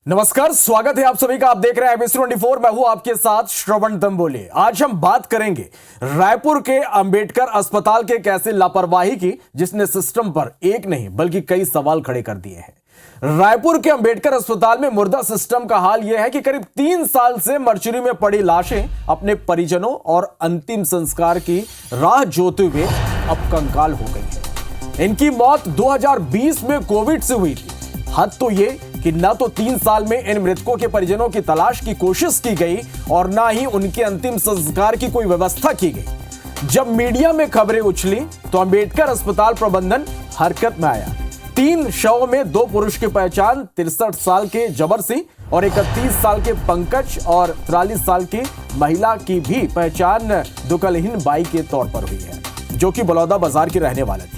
नमस्कार, स्वागत है आप सभी का। आप देख रहे हैं एबीसी 24। मैं हूं आपके साथ श्रवण दंबोले। आज हम बात करेंगे रायपुर के अंबेडकर अस्पताल के कैसे लापरवाही की, जिसने सिस्टम पर एक नहीं बल्कि कई सवाल खड़े कर दिए हैं। रायपुर के अंबेडकर अस्पताल में मुर्दा सिस्टम का हाल यह है कि करीब 3 साल से मर्चुरी में पड़ी लाशें अपने परिजनों और अंतिम संस्कार की राह जोते हुए अब कंकाल हो गई है। इनकी मौत 2020 में कोविड से हुई थी। हद तो यह कि न तो 3 साल में इन मृतकों के परिजनों की तलाश की कोशिश की गई और ना ही उनके अंतिम संस्कार की कोई व्यवस्था की गई। जब मीडिया में खबरें उछली तो अंबेडकर अस्पताल प्रबंधन हरकत में आया। 3 शवों में 2 पुरुष की पहचान 63 साल के जबर सिंह और 31 साल के पंकज और 43 साल की महिला की भी पहचान दुकलहीन बाई के तौर पर हुई है, जो कि बलौदा बाजार की रहने वाली थी।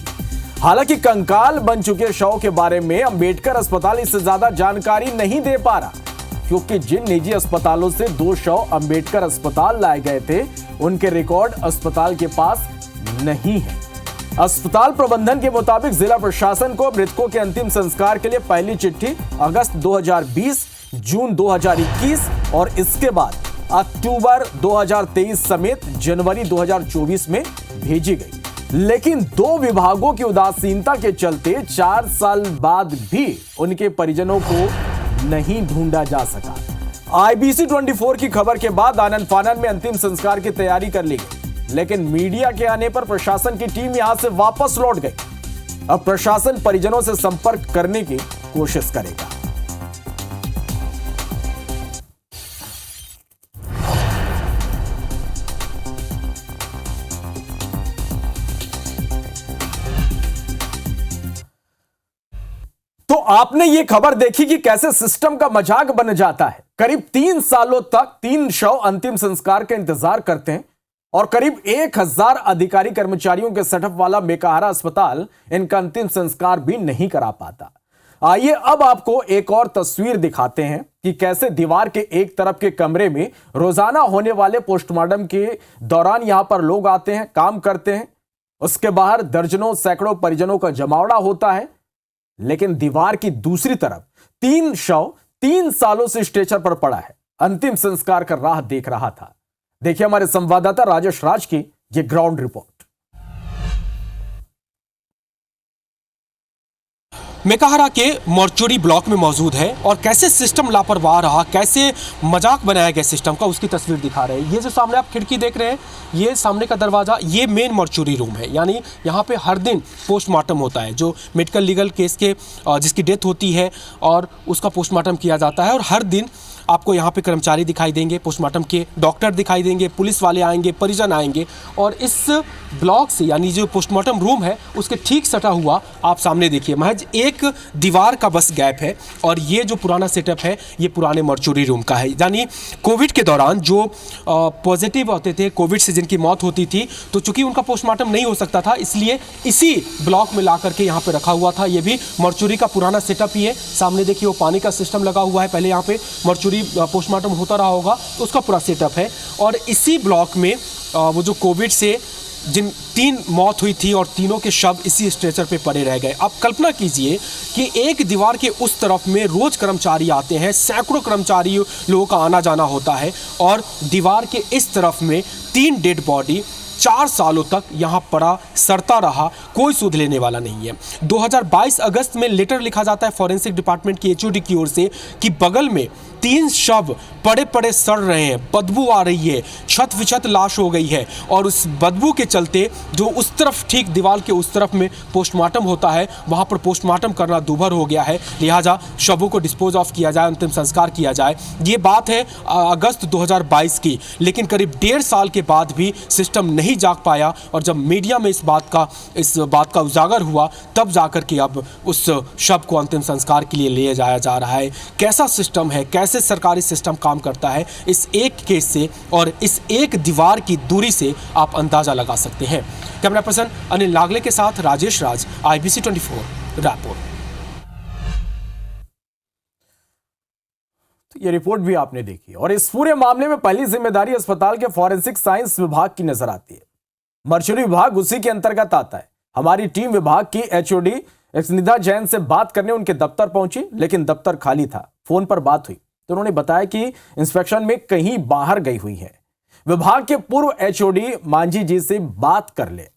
हालांकि कंकाल बन चुके शव के बारे में अंबेडकर अस्पताल इससे ज्यादा जानकारी नहीं दे पा रहा, क्योंकि जिन निजी अस्पतालों से 2 शव अंबेडकर अस्पताल लाए गए थे, उनके रिकॉर्ड अस्पताल के पास नहीं है। अस्पताल प्रबंधन के मुताबिक जिला प्रशासन को मृतकों के अंतिम संस्कार के लिए पहली चिट्ठी अगस्त 2020, जून 2021 और इसके बाद अक्टूबर 2023 समेत जनवरी 2024 में भेजी गई। लेकिन 2 विभागों की उदासीनता के चलते 4 साल बाद भी उनके परिजनों को नहीं ढूंढा जा सका। आईबीसी 24 की खबर के बाद आनन फानन में अंतिम संस्कार की तैयारी कर ली गई, लेकिन मीडिया के आने पर प्रशासन की टीम यहां से वापस लौट गई। अब प्रशासन परिजनों से संपर्क करने की कोशिश करेगा। तो आपने ये खबर देखी कि कैसे सिस्टम का मजाक बन जाता है। करीब 3 सालों तक 3 शव अंतिम संस्कार का इंतजार करते हैं और करीब 1000 अधिकारी कर्मचारियों के सेटअप वाला मेकाहारा अस्पताल इनका अंतिम संस्कार भी नहीं करा पाता। आइए अब आपको एक और तस्वीर दिखाते हैं कि कैसे दीवार के एक तरफ के कमरे में रोजाना होने वाले पोस्टमार्टम के दौरान यहां पर लोग आते हैं, काम करते हैं। उसके बाहर दर्जनों सैकड़ों परिजनों का जमावड़ा होता है, लेकिन दीवार की दूसरी तरफ 3 शव 3 सालों से स्ट्रेचर पर पड़ा है, अंतिम संस्कार का राह देख रहा था। देखिए हमारे संवाददाता राजेश राज की ये ग्राउंड रिपोर्ट। मेकाहारा के मॉर्चुरी ब्लॉक में मौजूद है और कैसे सिस्टम लापरवाह रहा, कैसे मजाक बनाया गया सिस्टम का, उसकी तस्वीर दिखा रहे हैं। ये जो सामने आप खिड़की देख रहे हैं, ये सामने का दरवाज़ा, ये मेन मॉर्चुरी रूम है। यानी यहाँ पे हर दिन पोस्टमार्टम होता है, जो मेडिकल लीगल केस के जिसकी डेथ होती है और उसका पोस्टमार्टम किया जाता है। और हर दिन आपको यहाँ पे कर्मचारी दिखाई देंगे, पोस्टमार्टम के डॉक्टर दिखाई देंगे, पुलिस वाले आएंगे, परिजन आएंगे। और इस ब्लॉक से यानी जो पोस्टमार्टम रूम है उसके ठीक सटा हुआ आप सामने देखिए, महज एक दीवार का बस गैप है। और ये जो पुराना सेटअप है ये पुराने मॉर्चुरी रूम का है। यानी कोविड के दौरान जो पॉजिटिव होते थे, कोविड से जिनकी मौत होती थी, तो चूंकि उनका पोस्टमार्टम नहीं हो सकता था, इसलिए इसी ब्लॉक में ला करके यहाँ पे रखा हुआ था। ये भी मॉर्चुरी का पुराना सेटअप ही है। सामने देखिए वो पानी का सिस्टम लगा हुआ है, पहले यहाँ पे मॉर्चुरी पोस्टमार्टम होता रहा होगा, तो उसका पूरा सेटअप है। और इसी ब्लॉक में वो जो कोविड से जिन 3 मौत हुई थी और तीनों के शव इसी स्ट्रेचर पे पड़े रह गए। आप कल्पना कीजिए कि एक दीवार के उस तरफ में रोज कर्मचारी आते हैं, सैकड़ों कर्मचारी लोगों का आना जाना होता है, और दीवार के इस तरफ में 3 डेड बॉडी 4 सालों तक यहाँ पड़ा सड़ता रहा, कोई सुध लेने वाला नहीं है। 2022 अगस्त में लेटर लिखा जाता है फॉरेंसिक डिपार्टमेंट की एचओडी की ओर से कि बगल में 3 शव पड़े पड़े सड़ रहे हैं, बदबू आ रही है, छत विछत लाश हो गई है। और उस बदबू के चलते जो उस तरफ ठीक दीवार के उस तरफ में पोस्टमार्टम होता है, वहाँ पर पोस्टमार्टम करना दूभर हो गया है। लिहाजा शवों को डिस्पोज ऑफ किया जाए, अंतिम संस्कार किया जाए। ये बात है अगस्त 2022 की, लेकिन करीब 1.5 साल के बाद भी सिस्टम नहीं जाग पाया। और जब मीडिया में इस बात का उजागर हुआ, तब जाकर के अब उस शव को अंतिम संस्कार के लिए ले जाया जा रहा है। कैसा सिस्टम है, कैसे सरकारी सिस्टम काम करता है, इस एक केस से और इस एक दीवार की दूरी से आप अंदाजा लगा सकते हैं। कैमरा पर्सन अनिल नागले के साथ राजेश राज, आईबीसी 24 रायपुर। तो ये रिपोर्ट भी आपने देखी और इस पूरे मामले में पहली जिम्मेदारी अस्पताल के फॉरेंसिक साइंस विभाग की नजर आती है। मर्चुरी विभाग उसी के अंतर्गत आता है। हमारी टीम विभाग की एचओडी स्निग्धा जैन से बात करने उनके दफ्तर पहुंची, लेकिन दफ्तर खाली था। फोन पर बात हुई तो उन्होंने बताया कि इंस्पेक्शन में कहीं बाहर गई हुई है। विभाग के पूर्व एचओडी मांझी जी से बात कर ले।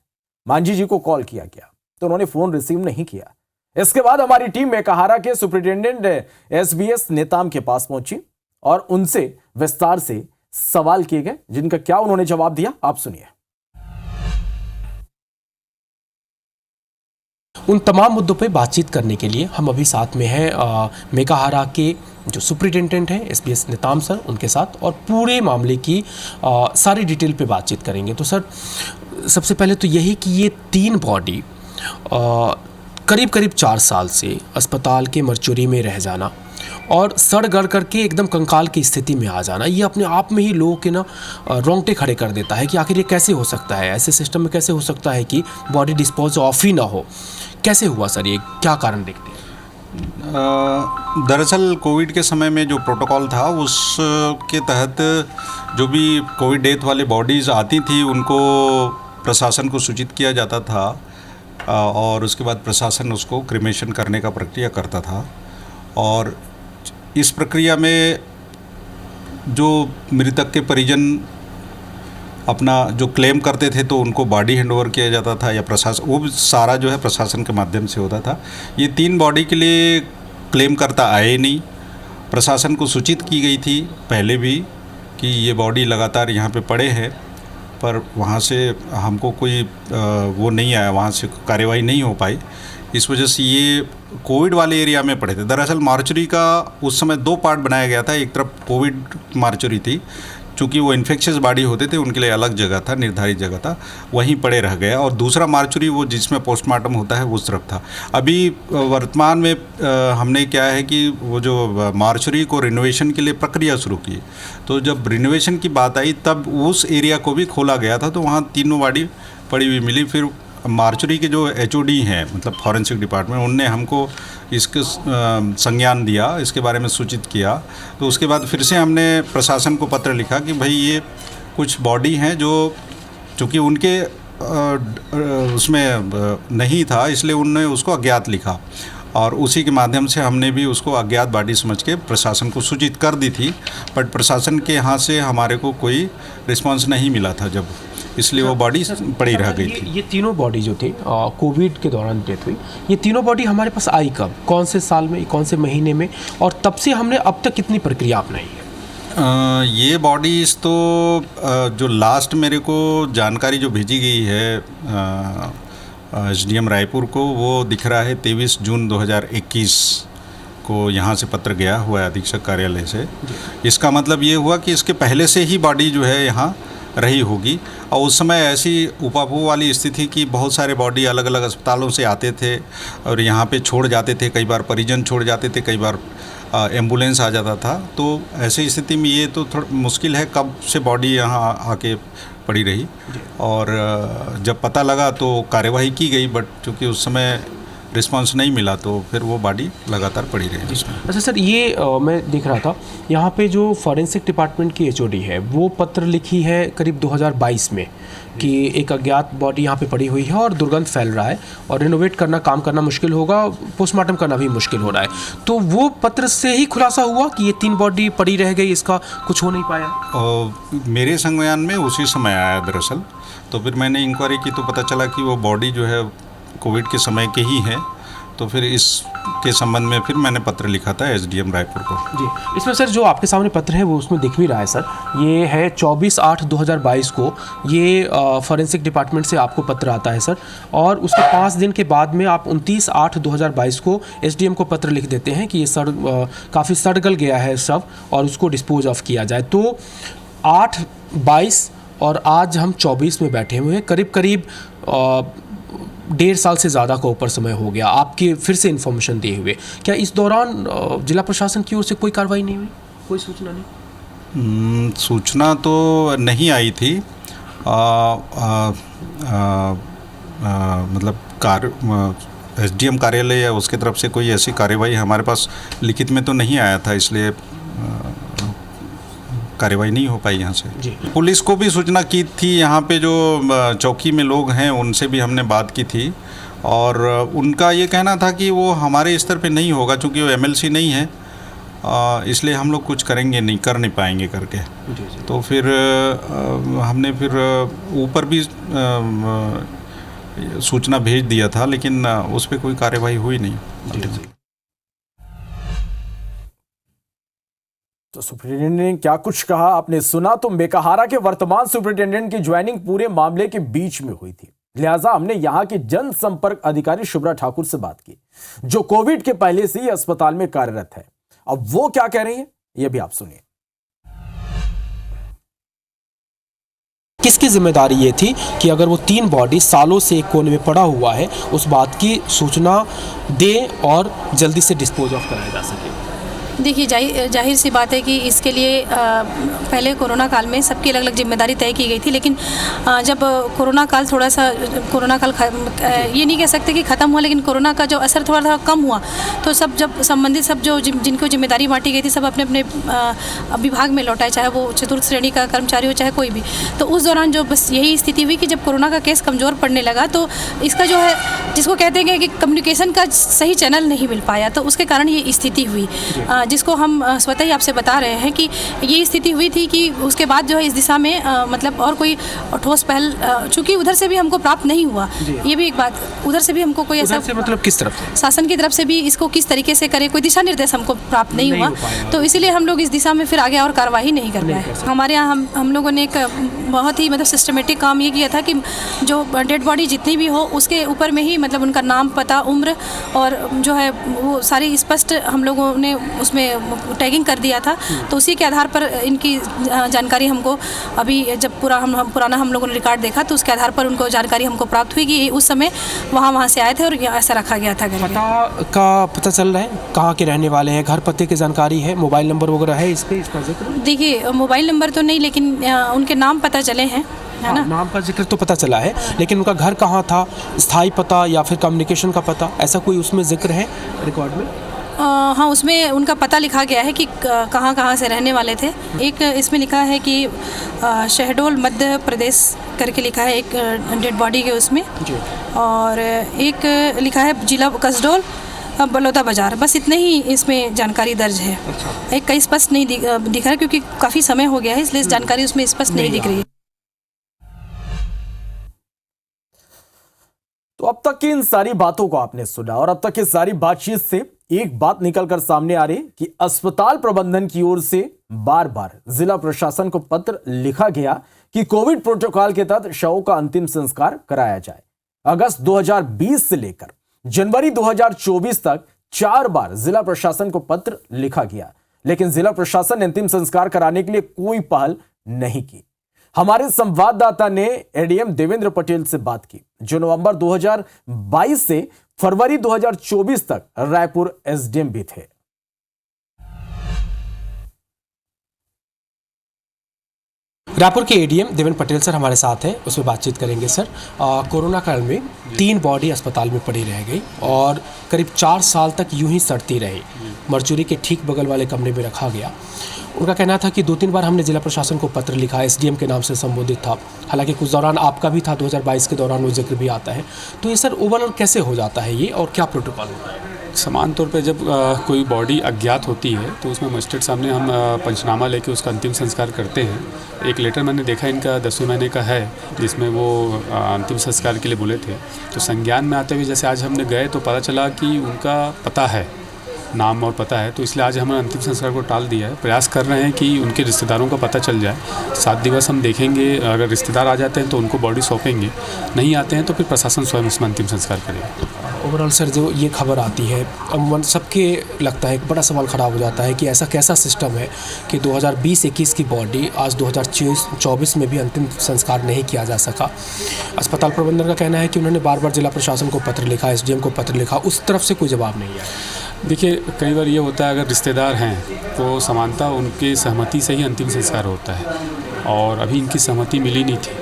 मांझी जी को कॉल किया गया तो उन्होंने फोन रिसीव नहीं किया। इसके बाद हमारी टीम मेकाहारा के सुपरिटेंडेंट एसबीएस नेताम के पास पहुंची और उनसे विस्तार से सवाल किए गए, जिनका क्या उन्होंने जवाब दिया आप सुनिए। उन तमाम मुद्दों पे बातचीत करने के लिए हम अभी साथ में हैं मेकाहारा के जो सुपरिटेंडेंट हैं एसबीएस नेताम सर, उनके साथ, और पूरे मामले की सारी डिटेल पे बातचीत करेंगे। तो सर, सबसे पहले तो यही कि ये 3 बॉडी करीब करीब 4 साल से अस्पताल के मरचुरी में रह जाना और सड़ गड़ करके एकदम कंकाल की स्थिति में आ जाना, ये अपने आप में ही लोगों के ना रोंगटे खड़े कर देता है कि आखिर ये कैसे हो सकता है, ऐसे सिस्टम में कैसे हो सकता है कि बॉडी डिस्पोज ऑफ ही ना हो। कैसे हुआ सर, ये क्या कारण देखते हैं? दरअसल कोविड के समय में जो प्रोटोकॉल था उसके तहत जो भी कोविड डेथ वाली बॉडीज़ आती थी उनको प्रशासन को सूचित किया जाता था और उसके बाद प्रशासन उसको क्रिमेशन करने का प्रक्रिया करता था। और इस प्रक्रिया में जो मृतक के परिजन अपना जो क्लेम करते थे तो उनको बॉडी हैंडओवर किया जाता था या प्रशासन, वो सारा जो है प्रशासन के माध्यम से होता था। ये 3 बॉडी के लिए क्लेम करता आए नहीं। प्रशासन को सूचित की गई थी पहले भी कि ये बॉडी लगातार यहाँ पे पड़े हैं, पर वहाँ से हमको कोई वो नहीं आया, वहाँ से कार्यवाही नहीं हो पाई। इस वजह से ये कोविड वाले एरिया में पड़े थे। दरअसल मार्चुरी का उस समय 2 पार्ट बनाया गया था। एक तरफ कोविड मार्चुरी थी, चूँकि वो इन्फेक्शियस बॉडी होते थे उनके लिए अलग जगह था, निर्धारित जगह था, वहीं पड़े रह गया। और दूसरा मार्चुरी वो जिसमें पोस्टमार्टम होता है उस तरफ था। अभी वर्तमान में हमने क्या है कि वो जो मार्चुरी को रिनोवेशन के लिए प्रक्रिया शुरू की, तो जब रिनोवेशन की बात आई तब उस एरिया को भी खोला गया था, तो वहाँ 3 बॉडी पड़ी हुई मिली। फिर मार्चुरी के जो एचओडी हैं, मतलब फॉरेंसिक डिपार्टमेंट, उनने हमको इसके संज्ञान दिया, इसके बारे में सूचित किया। तो उसके बाद फिर से हमने प्रशासन को पत्र लिखा कि भाई ये कुछ बॉडी हैं जो चूँकि उनके उसमें नहीं था, इसलिए उन्होंने उसको अज्ञात लिखा और उसी के माध्यम से हमने भी उसको अज्ञात बॉडी समझ के प्रशासन को सूचित कर दी थी। बट प्रशासन के यहाँ से हमारे को कोई रिस्पांस नहीं मिला था जब, इसलिए वो बॉडी पड़ी रह गई थी। ये तीनों बॉडी जो थे कोविड के दौरान डेथ हुई, ये तीनों बॉडी हमारे पास आई कब, कौन से साल में, कौन से महीने में, और तब से हमने अब तक कितनी प्रक्रिया अपनाई है? ये बॉडीज़ तो जो लास्ट मेरे को जानकारी जो भेजी गई है एसडीएम रायपुर को, वो दिख रहा है 23 जून 2021 को यहाँ से पत्र गया हुआ है अधीक्षक कार्यालय से। इसका मतलब ये हुआ कि इसके पहले से ही बॉडी जो है यहाँ रही होगी। और उस समय ऐसी उपापू वाली स्थिति कि बहुत सारे बॉडी अलग अलग अस्पतालों से आते थे और यहाँ पे छोड़ जाते थे, कई बार परिजन छोड़ जाते थे, कई बार एम्बुलेंस आ जाता था। तो ऐसी स्थिति में ये तो थोड़ा मुश्किल है कब से बॉडी यहाँ आके पड़ी रही। और जब पता लगा तो कार्यवाही की गई, बट चूँकि उस समय रिस्पांस नहीं मिला तो फिर वो बॉडी लगातार पड़ी रही उसमें। अच्छा सर, ये मैं देख रहा था यहाँ पे जो फॉरेंसिक डिपार्टमेंट की एचओडी है वो पत्र लिखी है करीब 2022 में कि एक अज्ञात बॉडी यहाँ पे पड़ी हुई है और दुर्गंध फैल रहा है और रिनोवेट करना, काम करना मुश्किल होगा, पोस्टमार्टम करना भी मुश्किल हो रहा है। तो वो पत्र से ही खुलासा हुआ कि ये 3 बॉडी पड़ी रह गई, इसका कुछ हो नहीं पाया? मेरे संज्ञान में उसी समय आया दरअसल। तो फिर मैंने इंक्वायरी की तो पता चला कि वो बॉडी जो है कोविड के समय के ही है। तो फिर इसके संबंध में फिर मैंने पत्र लिखा था एसडीएम रायपुर को। जी, इसमें सर जो आपके सामने पत्र है वो उसमें दिख भी रहा है सर, ये है 24/8/2022 को ये फॉरेंसिक डिपार्टमेंट से आपको पत्र आता है सर, और उसके 5 दिन के बाद में आप 29/8/2022 को एसडीएम को पत्र लिख देते हैं कि ये काफ़ी सड़गल गया है सब और उसको डिस्पोज ऑफ किया जाए। तो 8/22 और आज हम 24 में बैठे हुए हैं, करीब करीब 1.5 साल से ज़्यादा का ऊपर समय हो गया आपके फिर से इन्फॉर्मेशन दिए हुए। क्या इस दौरान जिला प्रशासन की ओर से कोई कार्रवाई नहीं हुई, कोई सूचना नहीं? सूचना तो नहीं आई थी। मतलब एसडीएम कार्यालय या उसके तरफ से कोई ऐसी कार्रवाई हमारे पास लिखित में तो नहीं आया था, इसलिए कार्रवाई नहीं हो पाई यहाँ से। पुलिस को भी सूचना की थी, यहाँ पे जो चौकी में लोग हैं उनसे भी हमने बात की थी और उनका ये कहना था कि वो हमारे स्तर पे नहीं होगा, चूँकि वो एमएलसी नहीं है इसलिए हम लोग कुछ करेंगे नहीं, कर नहीं पाएंगे करके। तो फिर हमने फिर ऊपर भी सूचना भेज दिया था, लेकिन उस पर कोई कार्यवाही हुई नहीं। तो सुप्रिंटेंडेंट ने क्या कुछ कहा आपने सुना। तो मेकाहारा के वर्तमान सुप्रिंटेंडेंट की ज्वाइनिंग पूरे मामले के बीच में हुई थी, लिहाजा हमने यहां के जनसंपर्क अधिकारी शुभ्रा ठाकुर से बात की, जो कोविड के पहले से ही अस्पताल में कार्यरत है। अब वो क्या कह रही है ये भी आप सुनिए। किसकी जिम्मेदारी ये थी कि अगर वो 3 बॉडी सालों से एक कोने में पड़ा हुआ है, उस बात की सूचना दे और जल्दी से डिस्पोज ऑफ कराया जा सके। देखिए, जाहिर सी बात है कि इसके लिए पहले कोरोना काल में सबकी अलग अलग जिम्मेदारी तय की गई थी, लेकिन जब कोरोना काल ये नहीं कह सकते कि ख़त्म हुआ, लेकिन कोरोना का जो असर थोड़ा कम हुआ, तो जब संबंधित जो जिनको जिम्मेदारी बांटी गई थी सब अपने अपने विभाग में लौटाए, चाहे वो चतुर्थ श्रेणी का कर्मचारी हो चाहे कोई भी। तो उस दौरान जो बस यही स्थिति हुई कि जब कोरोना का केस कमज़ोर पड़ने लगा, तो इसका जो है जिसको कहते हैं कि कम्युनिकेशन का सही चैनल नहीं मिल पाया, तो उसके कारण ये स्थिति हुई, जिसको हम स्वतः ही आपसे बता रहे हैं कि ये स्थिति हुई थी कि उसके बाद जो है इस दिशा में मतलब और कोई ठोस पहल, चूंकि उधर से भी हमको प्राप्त नहीं हुआ, ये भी एक बात, उधर से भी हमको कोई ऐसा मतलब किस तरफ से शासन की तरफ से भी इसको किस तरीके से करें, कोई दिशा निर्देश हमको प्राप्त नहीं हुआ, तो इसीलिए हम लोग इस दिशा में फिर आगे और कार्रवाई नहीं कर पाए। हमारे यहाँ हम लोगों ने एक बहुत ही मतलब सिस्टमेटिक काम ये किया था कि जो डेड बॉडी जितनी भी हो उसके ऊपर में ही मतलब उनका नाम, पता, उम्र और जो है वो सारी स्पष्ट हम लोगों ने उसमें टैगिंग कर दिया था। तो उसी के आधार पर इनकी जानकारी हमको अभी जब पुराना हम लोगों ने रिकॉर्ड देखा, तो उसके आधार पर उनको जानकारी हमको प्राप्त हुई कि उस समय वहाँ से आए थे और ऐसा रखा गया था। पता चल रहा है कहाँ के रहने वाले हैं, घर पते की जानकारी है, मोबाइल नंबर वगैरह है इस पे, इसका जिक्र? देखिए, मोबाइल नंबर तो नहीं, लेकिन उनके नाम पता चले हैं, है ना? नाम का जिक्र तो पता चला है, लेकिन उनका घर कहाँ था, स्थायी पता या फिर कम्युनिकेशन का पता, ऐसा कोई उसमें जिक्र है रिकॉर्ड में? हाँ, उसमें उनका पता लिखा गया है कि कहाँ से रहने वाले थे। एक इसमें लिखा है कि शहडोल मध्य प्रदेश करके लिखा है एक डेड बॉडी के उसमें जी। और एक लिखा है जिला कसडोल बलौदा बाजार, बस इतने ही इसमें जानकारी दर्ज है। अच्छा। एक कहीं स्पष्ट नहीं दिख रहा है क्योंकि काफ़ी समय हो गया है, इसलिए जानकारी उसमें स्पष्ट नहीं दिख रही है। तो अब तक की इन सारी बातों को आपने सुना और अब तक की सारी बातचीत से एक बात निकलकर सामने आ रही कि अस्पताल प्रबंधन की ओर से बार बार जिला प्रशासन को पत्र लिखा गया कि कोविड प्रोटोकॉल के तहत शवों का अंतिम संस्कार कराया जाए। अगस्त 2020 से लेकर जनवरी 2024 तक 4 बार जिला प्रशासन को पत्र लिखा गया, लेकिन जिला प्रशासन ने अंतिम संस्कार कराने के लिए कोई पहल नहीं की। हमारे संवाददाता ने एडीएम देवेंद्र पटेल से बात की, जो नवंबर 2022 से फरवरी 2024 तक रायपुर एसडीएम भी थे। रायपुर के एडीएम देवेंद्र पटेल सर हमारे साथ हैं, उसमें बातचीत करेंगे। सर, कोरोना काल में 3 बॉडी अस्पताल में पड़ी रह गई और करीब 4 साल तक यूं ही सड़ती रही, मर्चुरी के ठीक बगल वाले कमरे में रखा गया। उनका कहना था कि 2-3 बार हमने जिला प्रशासन को पत्र लिखा, एसडीएम के नाम से संबोधित था, हालांकि कुछ दौरान आपका भी था, 2022 के दौरान वो जिक्र भी आता है। तो ये सर ओवरऑल कैसे हो जाता है ये और क्या प्रोटोकॉल होता है? समान तौर पे जब कोई बॉडी अज्ञात होती है तो उसमें मजिस्ट्रेट सामने हम पंचनामा लेके उसका अंतिम संस्कार करते हैं। एक लेटर मैंने देखा इनका 10वें महीने का है, जिसमें वो अंतिम संस्कार के लिए बोले थे। तो संज्ञान में आते हुए जैसे आज हमने गए तो पता चला कि उनका पता है, नाम और पता है, तो इसलिए आज हमने अंतिम संस्कार को टाल दिया है। प्रयास कर रहे हैं कि उनके रिश्तेदारों का पता चल जाए। 7 दिवस हम देखेंगे, अगर रिश्तेदार आ जाते हैं तो उनको बॉडी सौंपेंगे, नहीं आते हैं तो फिर प्रशासन स्वयं उसमें अंतिम संस्कार करेगा। ओवरऑल सर जो ये खबर आती है, अमूमन सबके लगता है एक बड़ा सवाल खड़ा हो जाता है कि ऐसा कैसा सिस्टम है कि 2020-21 की बॉडी आज 2024 में भी अंतिम संस्कार नहीं किया जा सका। अस्पताल प्रबंधन का कहना है कि उन्होंने बार बार जिला प्रशासन को पत्र लिखा, एसडीएम को पत्र लिखा, उस तरफ से कोई जवाब नहीं आया। देखिए, कई बार ये होता है अगर रिश्तेदार हैं तो समानता उनकी सहमति से ही अंतिम संस्कार होता है, और अभी इनकी सहमति मिली नहीं थी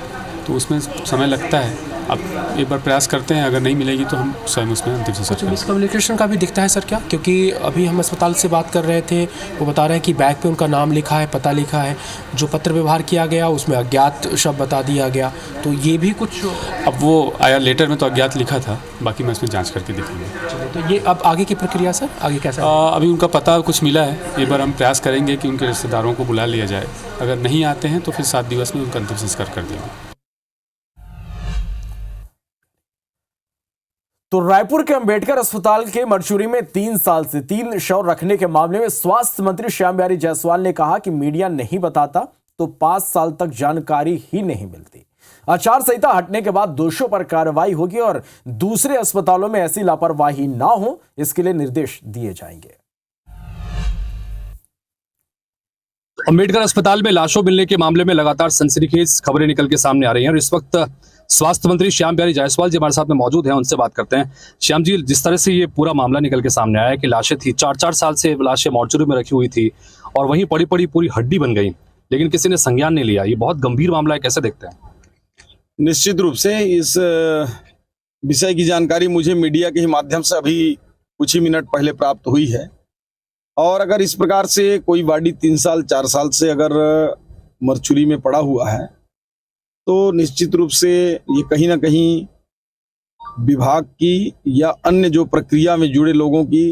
तो उसमें समय लगता है। अब एक बार प्रयास करते हैं, अगर नहीं मिलेगी तो हम स्वयं उसमें अंतिम संस्कार करेंगे। मिसकम्युनिकेशन का भी दिखता है सर क्या? क्योंकि अभी हम अस्पताल से बात कर रहे थे, वो बता रहे हैं कि बैग पे उनका नाम लिखा है, पता लिखा है, जो पत्र व्यवहार किया गया उसमें अज्ञात शब्द बता दिया गया, तो ये भी कुछ। अब वो आया लेटर में तो अज्ञात लिखा था, बाकी मैं उसमें जांच करके दिखाऊंगा। तो ये अब आगे की प्रक्रिया सर, आगे कैसा? अभी उनका पता कुछ मिला है, एक बार हम प्रयास करेंगे कि उनके रिश्तेदारों को बुला लिया जाए, अगर नहीं आते हैं तो फिर 7 दिवस में उनका अंतिम संस्कार कर देंगे। तो रायपुर के अंबेडकर अस्पताल के मरचुरी में 3 साल से 3 शव रखने के मामले में स्वास्थ्य मंत्री श्याम बिहारी जायसवाल ने कहा कि मीडिया नहीं बताता तो 5 साल तक जानकारी ही नहीं मिलती। आचार संहिता हटने के बाद दोषियों पर कार्रवाई होगी और दूसरे अस्पतालों में ऐसी लापरवाही ना हो, इसके लिए निर्देश दिए जाएंगे। अंबेडकर अस्पताल में लाशों मिलने के मामले में लगातार सनसनीखेज खबरें निकल के सामने आ रही हैं और इस वक्त स्वास्थ्य मंत्री श्याम बिहारी जायसवाल जी हमारे साथ में मौजूद हैं, उनसे बात करते हैं। श्याम जी, जिस तरह से ये पूरा मामला निकल के सामने आया है कि लाशें थी, 4-4 साल से लाशें मॉर्चरी में रखी हुई थी और वहीं पड़ी पड़ी पूरी हड्डी बन गई, लेकिन किसी ने संज्ञान नहीं लिया, ये बहुत गंभीर मामला है, कैसे देखते हैं? निश्चित रूप से इस विषय की जानकारी मुझे मीडिया के ही माध्यम से अभी कुछ ही मिनट पहले प्राप्त हुई है और अगर इस प्रकार से कोई बॉडी 3 साल 4 साल से अगर मरचुरी में पड़ा हुआ है तो निश्चित रूप से ये कहीं ना कहीं विभाग की या अन्य जो प्रक्रिया में जुड़े लोगों की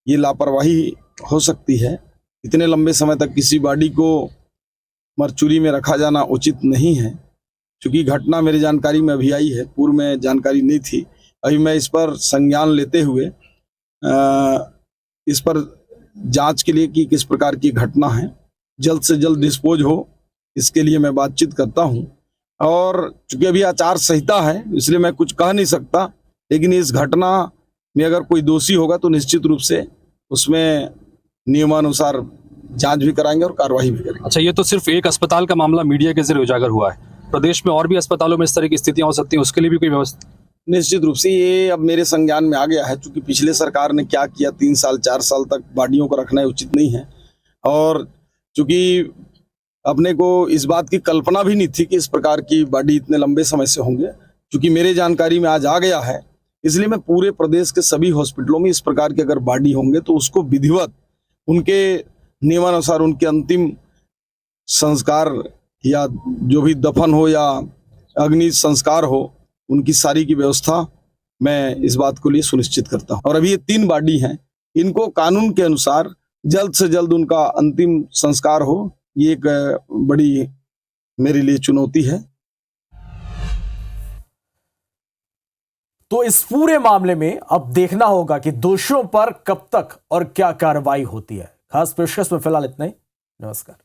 ये लापरवाही हो सकती है। इतने लंबे समय तक किसी बॉडी को मरचुरी में रखा जाना उचित नहीं है। चूंकि घटना मेरी जानकारी में अभी आई है, पूर्व में जानकारी नहीं थी। अभी मैं इस पर संज्ञान लेते हुए इस पर जांच के लिए कि किस प्रकार की घटना है, जल्द से जल्द डिस्पोज हो, इसके लिए मैं बातचीत करता हूं। और चूंकि अभी आचार संहिता है इसलिए मैं कुछ कह नहीं सकता, लेकिन इस घटना में अगर कोई दोषी होगा तो निश्चित रूप से उसमें नियमानुसार जांच भी कराएंगे और कार्रवाई भी करेंगे। अच्छा, ये तो सिर्फ एक अस्पताल का मामला मीडिया के जरिए उजागर हुआ है, प्रदेश में और भी अस्पतालों में इस तरह की स्थितियां हो सकती हैं, उसके लिए भी कोई व्यवस्था? निश्चित रूप से ये अब मेरे संज्ञान में आ गया है। चूंकि पिछले सरकार ने क्या किया, 3 साल 4 साल तक बॉडियों को रखना उचित नहीं है और चूंकि अपने को इस बात की कल्पना भी नहीं थी कि इस प्रकार की बॉडी इतने लंबे समय से होंगे, चूंकि मेरे जानकारी में आज आ गया है, इसलिए मैं पूरे प्रदेश के सभी हॉस्पिटलों में इस प्रकार के अगर बॉडी होंगे तो उसको विधिवत उनके नियमानुसार उनके अंतिम संस्कार या जो भी दफन हो या अग्नि संस्कार हो, उनकी सारी की व्यवस्था मैं इस बात को लिए सुनिश्चित करता हूं। और अभी ये 3 बॉडी हैं, इनको कानून के अनुसार जल्द से जल्द उनका अंतिम संस्कार हो, ये एक बड़ी मेरे लिए चुनौती है। तो इस पूरे मामले में अब देखना होगा कि दोषियों पर कब तक और क्या कार्रवाई होती है। खास पेशकश में फिलहाल इतना ही। नमस्कार।